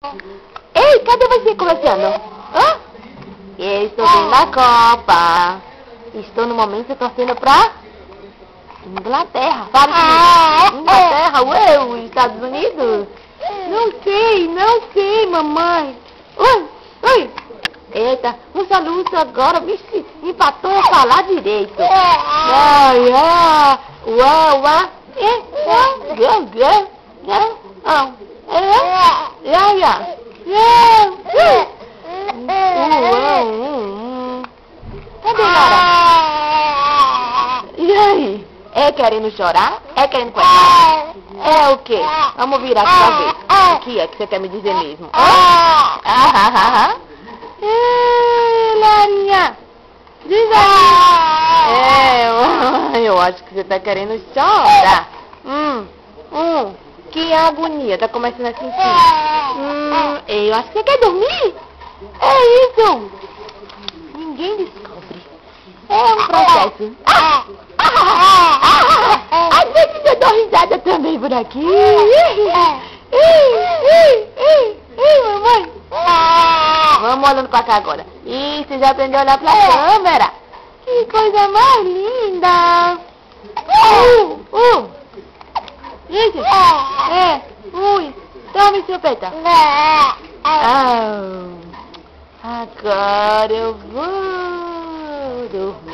Ei, cadê você conversando? Hã? Eu estou vendo a Copa. Estou no momento torcendo pra Inglaterra. Fala comigo. Inglaterra? Ué, os Estados Unidos? Não sei, mamãe. Oi. Eita, um soluço agora, vixe, empatou a falar direito. Cadê Nara? E aí? É querendo chorar? É querendo coisar? É o quê? Vamos virar aqui pra ver. O que é que você quer me dizer mesmo? Larinha! Diz aí! Eu acho que você tá querendo chorar. Que agonia, tá começando a sentir. Eu acho que você quer dormir? É isso! Ninguém descobre. É um processo. Às vezes eu dou risada também por aqui. Mamãe. Vamos olhando pra cá agora. Ih, você já aprendeu a olhar pra câmera? Que coisa mais linda. Gente. Tome, chupeta. Agora eu vou dormir.